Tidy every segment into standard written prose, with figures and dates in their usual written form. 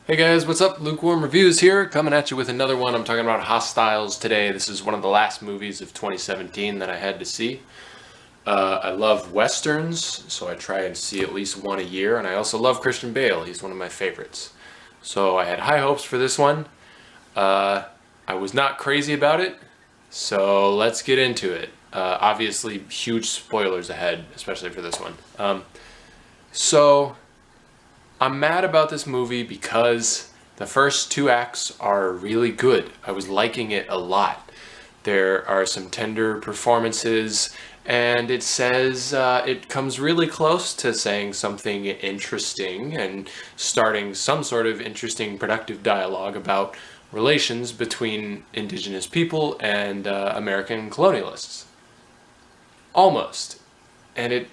Hey guys, what's up? Lukewarm Reviews here, coming at you with another one. I'm talking about Hostiles today. This is one of the last movies of 2017 that I had to see. I love Westerns, so I try and see at least one a year, and I also love Christian Bale. He's one of my favorites. So I had high hopes for this one. I was not crazy about it, so let's get into it. Obviously, huge spoilers ahead, especially for this one. So... I'm mad about this movie because the first two acts are really good. I was liking it a lot. There are some tender performances, and it says it comes really close to saying something interesting and starting some sort of interesting, productive dialogue about relations between indigenous people and American colonialists. Almost. And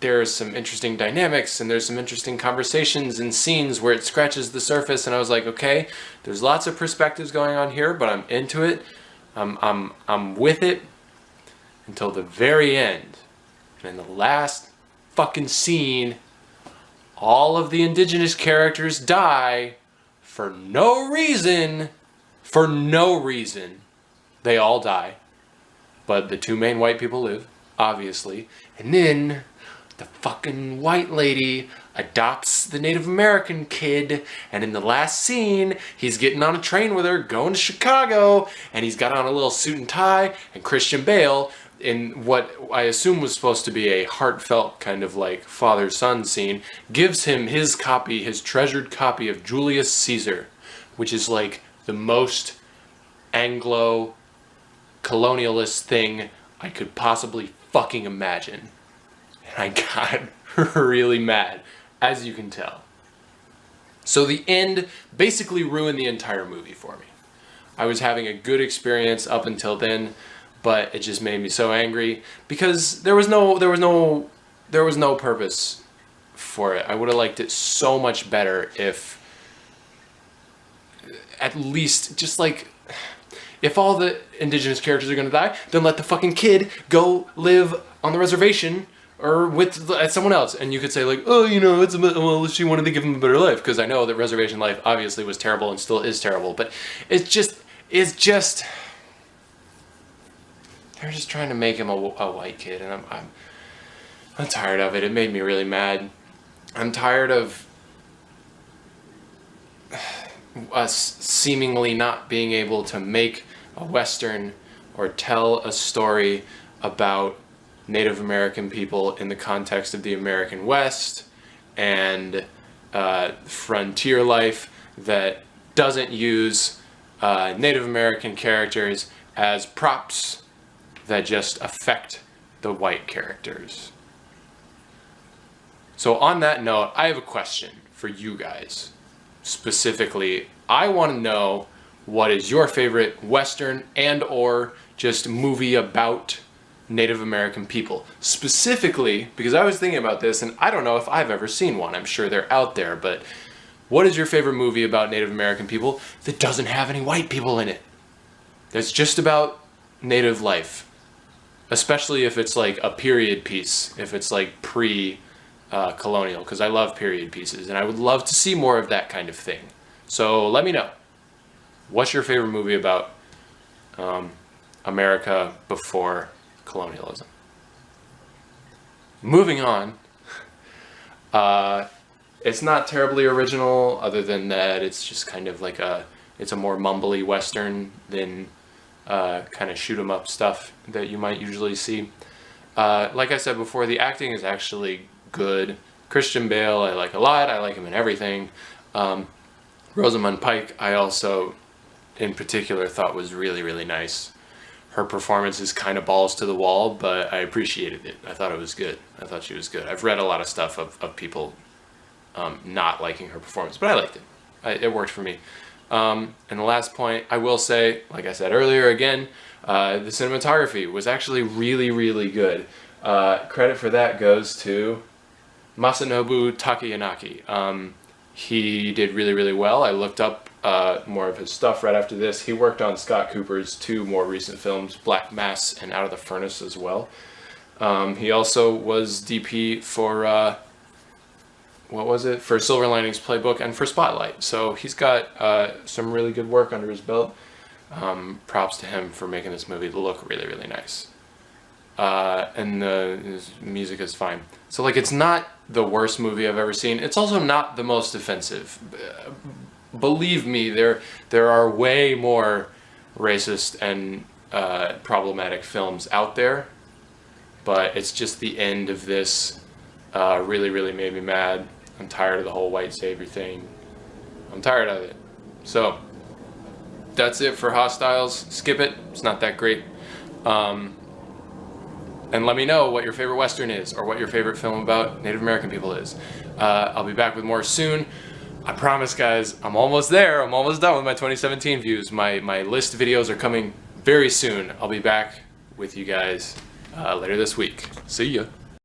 there's some interesting dynamics and there's some interesting conversations and scenes where it scratches the surface, and I was like, okay, there's lots of perspectives going on here, but I'm into it. I'm with it until the very end. And in the last fucking scene, all of the indigenous characters die for no reason. For no reason. They all die. But the two main white people live, obviously. And then the fucking white lady adopts the Native American kid, and in the last scene, he's getting on a train with her, going to Chicago, and he's got on a little suit and tie, and Christian Bale, in what I assume was supposed to be a heartfelt kind of like father-son scene, gives him his copy, his treasured copy of Julius Caesar, which is like the most Anglo-colonialist thing I could possibly fucking imagine. And I got really mad, as you can tell. So the end basically ruined the entire movie for me. I was having a good experience up until then, but it just made me so angry because there was no purpose for it. I would have liked it so much better if at least just like, if all the indigenous characters are gonna die, then let the fucking kid go live on the reservation or with someone else. And you could say like, oh, you know, well, she wanted to give him a better life, because I know that Reservation Life obviously was terrible and still is terrible, but it's just they're just trying to make him a white kid, and I'm tired of it. It made me really mad. I'm tired of us seemingly not being able to make a Western or tell a story about Native American people in the context of the American West and frontier life that doesn't use Native American characters as props that just affect the white characters. So on that note, I have a question for you guys. Specifically, I want to know, what is your favorite Western and or just movie about Native American people? Specifically, because I was thinking about this and I don't know if I've ever seen one. I'm sure they're out there, but what is your favorite movie about Native American people that doesn't have any white people in it? That's just about Native life. Especially if it's like a period piece, if it's like pre-colonial, because I love period pieces and I would love to see more of that kind of thing. So let me know. What's your favorite movie about America before colonialism? Moving on. It's not terribly original, other than that it's just kind of like it's a more mumbly Western than kind of shoot 'em up stuff that you might usually see. Like I said before, the acting is actually good. Christian Bale I like a lot. I like him in everything. Rosamund Pike I also in particular thought was really, really nice. Her performance is kind of balls to the wall, but I appreciated it. I thought it was good. I thought she was good. I've read a lot of stuff of people not liking her performance, but I liked it. It worked for me. And the last point, I will say, like I said earlier again, the cinematography was actually really, really good. Credit for that goes to Masanobu Takayanagi. He did really, really well. I looked up more of his stuff right after this. He worked on Scott Cooper's two more recent films, Black Mass and Out of the Furnace as well. He also was DP for what was it, for Silver Linings Playbook and for Spotlight. So he's got some really good work under his belt. Props to him for making this movie look really, really nice. And his music is fine. So like, it's not the worst movie I've ever seen. It's also not the most offensive. Believe me, there are way more racist and problematic films out there, but it's just the end of this really, really made me mad. I'm tired of the whole white savior thing. I'm tired of it. So that's it for Hostiles. Skip it. It's not that great. And let me know what your favorite Western is, or what your favorite film about Native American people is. I'll be back with more soon. I promise, guys, I'm almost there. I'm almost done with my 2017 views. My list videos are coming very soon. I'll be back with you guys later this week. See ya.